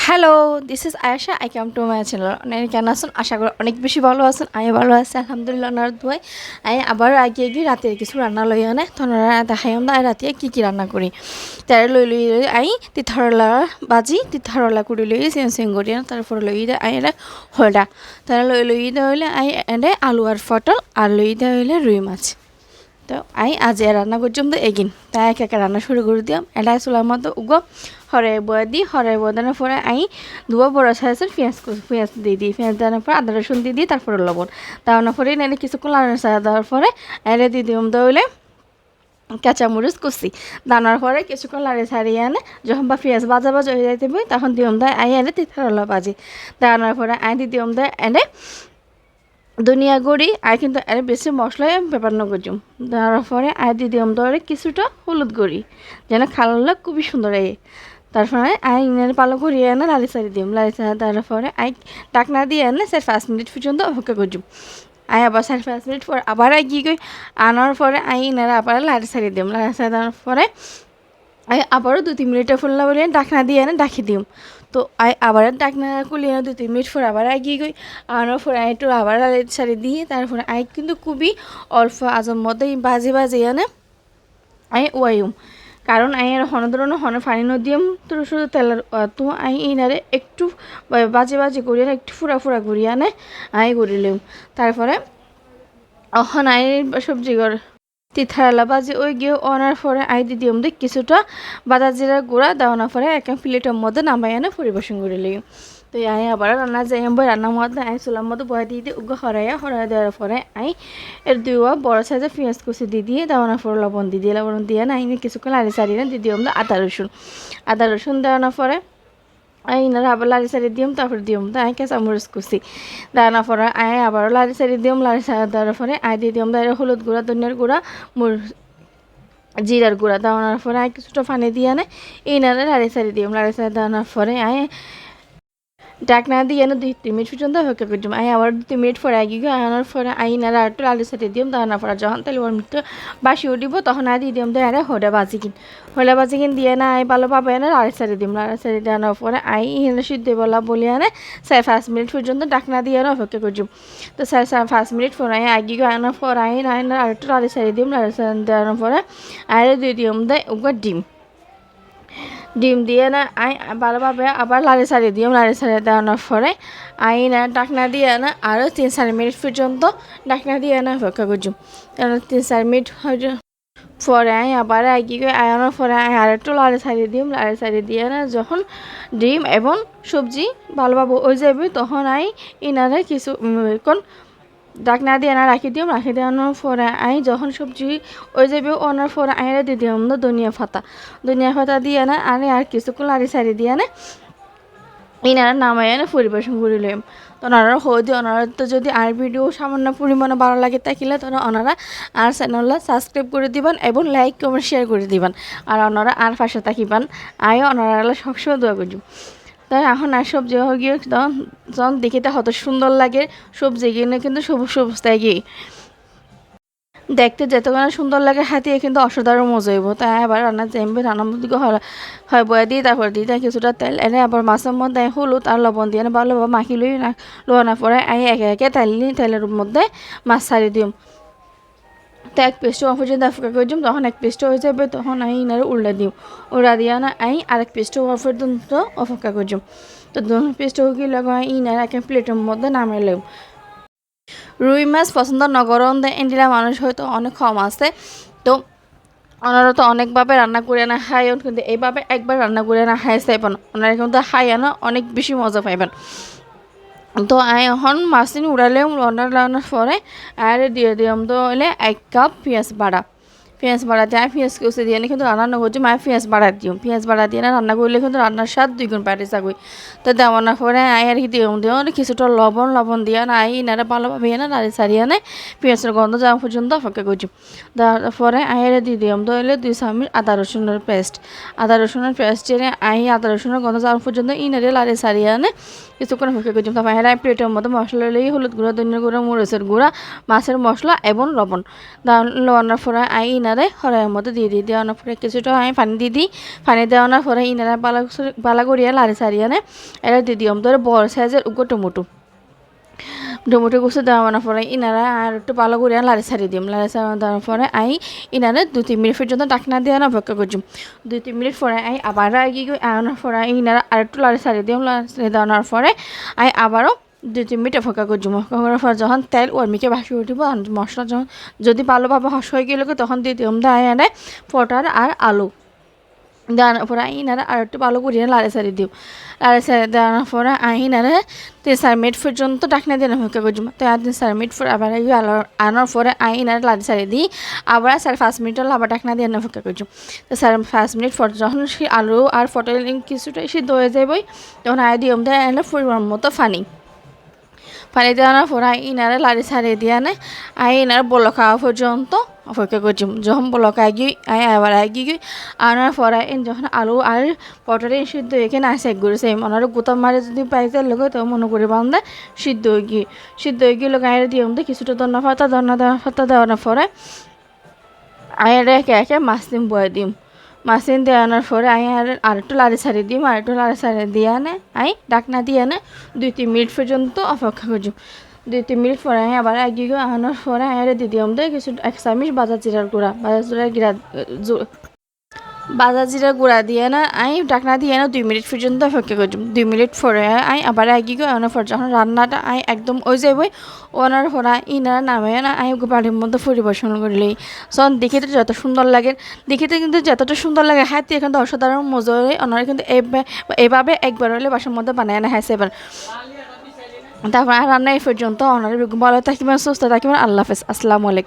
Hello, this is Ayesha. I come to my channel. অনেক কেন আছেন? আশা করি অনেক বেশি ভালো আছেন। আমি ভালো আছি আলহামদুলিল্লাহ। ওনার দোয়ায় আমি আবার আগে গিয়ে রাতের কিছু রান্না লই আনে তোরা দেখাই আমরা রাতে কী রান্না করি। তার লই আই তিথারলা বাজি তিথারলা কুড়ি লই সেং করি তারপরে লই দে আই হলডা তারা লই দেওয়া হইলে আই এনে আলু আর পটল আর লই দেওয়া হইলে রুই মাছ। তো আই আজ রান্না করছিলাম তো এগিন তাই একে রান্না শুরু করে দিলাম। এটা চুলার মতো উগো হরে বয়া দিই হরে বদানোর পরে আই দুয়া বড় সাইজের পেঁয়াজ দিয়ে দিই। পেঁয়াজ দেওয়ার পর আদা রসুন দিয়ে দিই, তারপরে লবণ দেওয়ানোর পরে এনে কিছুক্ষণ লাড়া ছাড়া দেওয়ার পরে এনে দিয়ে দিলাম দইলে কাঁচামরিচ কুচি দানার পরে কিছুক্ষণ লাড়ি ছাড়িয়ে আনে যখন বা পেঁয়াজ ভাজা হয়ে যাইতে বই তখন দিলাম দেয় আই এনে তিথারলা ভাজি দেওয়ানোর পরে আই দিয়ে দিলাম দেয় এনে ধনিয়া গুঁড়ি আর কিন্তু এর বেশি মশলায় ব্যাপার না করছুম দেওয়ার পরে আই দিয়ে দিলাম ধরে কিছুটা হলুদ গুঁড়ি যেন খালালে খুবই সুন্দর এই। তারপরে আই ইনের পালো ঘুরিয়ে এনে লাড়ি সারি দিম লাড়ি সারি দেওয়ার পরে আই টাকনা দিয়ে এনে 5 মিনিট পর্যন্ত অপেক্ষা করছুম। আই আবার 5 মিনিট পর আবার এগিয়ে গই আনার পরে আই ইনারা আবার লাড়ি সারি দিম লাড়ি সারি দেওয়ার পরে আই আবারও 2-3 মিনিটে ফুলনা বলে ডাকনা দিয়ে এনে ডাকি দিম। তো আই আবার ডাকনা কুলিয়ে 2-3 মিনিট পর আবার এগিয়ে গই আনার পরে আই একটু আবার লাড়ি সারি দিয়ে তারপরে আই কিন্তু খুবই অল্প আজম মধ্যে বাজি এনে আই ওয়াইম কারণ আই আর হন ধরনের হনে ফানি নদিয়াম তো শুধু তেলের তো আই ইনারে একটু বাজি করিয়ে একটু ফুরা করিয়ে আনে আই করিলাম। তারপরে অহন আই সবজি তিথারালা বাজি ওই গিয়ে অনার পরে আই দি দিম দিই কিছুটা বাদা জিরার গুঁড়া দেওয়ানোর পরে এক প্লেটের মধ্যে নামাই এনে পরিবেশন করিলাম। তো আই আবার রান্না যাই বই রান্নার মধ্যে আই চুলার মধ্যে বয়া দিয়ে দিই উগা হরাই দেওয়ার পরে আই এর দুয়া বড় সাইজের পেঁয়াজ কুচি দিয়ে দেওয়ানোর পরে লবণ দিয়ে লবণ দিয়ে না আই কিছুক্ষণ লাড়ি চাড়িয়ে দিয়ে দিলাম আদা রসুন দেওয়ানোর পরে আই ইনারা আবার লাড়ি সারি দিম তারপরে দিম তো আই কাঁচামরিচ কুচি দেওয়ানোর পরে আই আবারও লাড়ি সারি দিম লাড়ি সারি দেওয়ার পরে আই দিয়ে দিম তাই হলুদ গুঁড়া ধনিয়ার গুঁড়া জিরার গুঁড়া দেওয়ানোর পরে আই কিছুটা পানি দিয়ে আনে ইনারা লাড়ি সারি দিম লাড়ি সারি দেওয়ানোর পরে আই ডাকনা দিয়ে এনে 2-3 মিনিট পর্যন্ত অপেক্ষা করছিলাম। আই আবার 2 মিনিট পরে এগিয়ে আনার পরে আইনারা একটু লাড়ি সাথে দিম দেওয়ানোর পরে যখন তেল মিনিট বাসি উঠিব তখন আই দিয়ে দিম দেয় হলে বাজি কিন দিয়ে না আই ভালো পাবে এনে লাড়ি সারি দিম লাড়ি সারি দেওয়ানোর পরে আই এনে সিদ্ধ বলা বলে আনে 5 মিনিট পর্যন্ত ডাকনা দিয়ে এনে অপেক্ষা করছিলাম। তো 5 মিনিট পরে আই এগিয়ে আনার পর আইনা আর একটু লাড়ি সারি দিম লাড়ি সারি দেওয়ানোর পরে আইরে দিয়ে দিম দেয় ওগুলো ডিম দিয়ে না আই ভালোভাবে আবার লাড়ি সারি দিম লাড়ি সারি দেওয়ানোর পরে আই না ডাকনা দিয়ে না আরও 3-4 মিনিট পর্যন্ত ডাকনা দিয়ে না অপেক্ষা করছি। 3-4 মিনিট পরে আই আবার এগিয়ে আনার পরে আই আর একটু লাড়ি সারি দিম লাড়ি সারি দিয়ে না যখন ডিম এবং সবজি ভালোভাবে হয়ে যাবে তখন আই ইনারে কিছু ডাকনা দিয়ে না রাখি দেওয়ানোর পরে আই যখন সবজি ওই যাবে ওনার পরে আইরা দিয়ে দিলাম না ধনিয়া পাতা দিয়ে না আর কিছুক্ষণ লাড়ি সারি দিয়ে না ইনারা নামাই না পরিবেশন করিলাম। তো ওনারা হয়ে ওনারা তো যদি আর ভিডিও সামান্য পরিমাণে ভালো লাগে থাকিলে তো ওনারা আর চ্যানেলটা সাবস্ক্রাইব করে দিবেন এবং লাইক কমেন্ট শেয়ার করে দিবেন আর ওনারা আর পাশে থাকিবেন আয় ওনারা সবসময় দোয়া করছি। তাই এখন আর সবজি গিয়ে যখন দেখিতে হত সুন্দর লাগে সবজি কিনে কিন্তু সবুজ গিয়ে দেখতে যতক্ষণ সুন্দর লাগে হাতিয়ে কিন্তু অসাধারণ মজা হইব। তাই আবার রান্নার মধ্যে হয় বয়া দিয়ে তারপর দিয়ে তাই কিছুটা তেল এনে আবার মাছের মধ্যে হলুদ আর লবণ দিয়ে ভালোভাবে মাখি লোয়ানোর পরে আই একে তেলের মধ্যে মাছ ছাড়ি দিম। তো এক পেস্ট পর্যন্ত অপেক্ষা করে দিম তখন এক পেস্ট হয়ে যাবে তখন আই ইনারে উল্টা দিয়ে না আই আরেক পেস্ট পর্যন্ত অপেক্ষা করে দিম। তো পেস্ট হয়ে গেলে ইনার এক প্লেটের মধ্যে নামাইলাম। রুই মাছ পছন্দ নগরম দেয় এন্ডিলা মানুষ হয়তো অনেক কম আছে। তো ওনারা তো অনেকভাবে রান্না করে না খাই কিন্তু এইভাবে একবার রান্না করে না খাই চাইবেন ওনারা কিন্তু খাই না অনেক বেশি মজা পাইবেন। তো আই এখন মাছটি উড়ালাম রান্নার পরে আর দিয়ে দিলাম তো হলে 1 কাপ পেঁয়াজ বাড়া দিয়ে পেঁয়াজ কুচি দিয়ে কিন্তু রান্না করছি পেঁয়াজ বাড়া পেঁয়াজ বাড়া দিয়ে না রান্না করলে কিন্তু রান্নার স্বাদ 2 গুণ বাড়ে যাবে। তো দেওয়ানোর পরে আই আর কি দিলাম কিছুটা লবণ দিয়ে না আই ইনারা ভালোভাবে না নাড়ি ছাড়িয়ে আনে পেঁয়াজের গন্ধ যাওয়া পর্যন্ত অপেক্ষা করছি। তারপরে আই আর দিয়ে দিলাম তো হলে 2 চামচ আদা রসুনের পেস্ট দিয়ে আদা রসুনের গন্ধ যাওয়া পর্যন্ত ইনারে লাড়ি ছাড়িয়ে আনে কিছুক্ষণ অপেক্ষা করছি। তারপর প্লেটের মধ্যে মশলা হলুদ গুঁড়া ধনিয়ার গুঁড়া মরিচের গুঁড়া মাছের মশলা এবং লবণ লোয়ানোর পরে আই ইনারে হরাইয়ের মধ্যে দিয়ে দিই, দেওয়ানোর পরে কিছুটা আমি পানি দিয়ে দিই। পানি দেওয়ানোর পরে ইনারা বালা করিয়া লাড়ি সারিয়ে এটা দিয়ে দিই ধরে বড় সাইজের উগো টমেটো কুচি দেওয়ানোর পরে ইনারা আর একটু ভালো করে লাড়ি ছাড়িয়ে দিম। লাড়ি ছাড়া দেওয়ার পরে ইনারে 2-3 মিনিট পর্যন্ত ডাকনা দিয়ে অপেক্ষা করছি। 2-3 মিনিট পরে আবার আনার পরে ইনারা আর একটু লাড়ি ছাড়িয়ে দিম। লাড়ি ছাড়িয়ে দেওয়ানোর পরে আবারও 2-3 মিনিট অপেক্ষা করছি। অপেক্ষা করার পর যখন তেল ওরমিকে ভাসি উঠিব, মশলা যখন যদি ভালোভাবে হস হয়ে গেলে তখন দিয়ে দিম দেয় পটার আর আলু দেওয়ানোর পরে ইনারা আর একটু ভালো করিয়ে লাড়ি ছাড়িয়ে দিও। লাড়ি ছাড়িয়ে দেওয়ানোর পরে ইনারা 3-4 মিনিট পর্যন্ত ডাকনা দিয়ে অপেক্ষা করছি। তো 3-4 মিনিট পরে আবার আনার পরে ইনারা লাড়ি ছাড়িয়ে দিই। আবার 4-5 মিনিট হলে আবার ডাকনা দিয়ে অপেক্ষা করছি। তো 4-5 মিনিট পর যখন আলু আর পটল কিছুটা সিদ্ধ হয়ে যাবই তখন দিয়ম দেয় পরিমাণ মতো পানি দেওয়ানোর পরে ইনারা লাড়ি ছাড়িয়ে দিয়ে ইনারা বলক খাওয়া পর্যন্ত অপেক্ষা করছি। যখন বলক আবার আনার পরে যখন আলু আর পটলে সিদ্ধ এখানে আসে ঘুরেছে ওনারা গোতা মারে যদি পাইতে লোক তো মনে করে বান্ধে সিদ্ধ হয়ে গিয়ে লোক দিয়ে কিছুটা ধন্যা পাতা দেওয়ানোর পরে একে একে মাছ দিম বয়ে দিম। মাছ দেওয়ানোর পরে আর একটু লাড়ি ছাড়িয়ে দিম। আর একটু লাড়ি ছাড়িয়ে দিয়ে ডাকনা দিয়ে 2-3 মিনিট পর্যন্ত অপেক্ষা করছি। 2-3 মিনিট পরে আবার আনার পরে দিয়ে দিলাম কিছু 1 চামচ বাজার জিরার গুঁড়া বাজার জিরার গুঁড়া দিয়ে ডাকনা দিয়ে 2 মিনিট পর্যন্ত অপেক্ষা করছি। 2 মিনিট পরে আবার আনার পর যখন রান্নাটা একদম ওই যাবই ওনার পরে ইনারা নামে বাড়ির মধ্যে পরিবেশন করলেই সন দেখিতে যত সুন্দর লাগে, দেখিতে কিন্তু যতটা সুন্দর লাগে হাতে কিন্তু অসাধারণ মজা হয়। ওনারা কিন্তু এইভাবে একবার হলে বাসার মধ্যে বানায় না হাসে এবার। তারপর রান্না এই পর্যন্ত ওনারা ভালো থাকিবেন, সুস্থ থাকিবেন। আল্লাহ হাফেজ, আসসালামু আলাইকুম।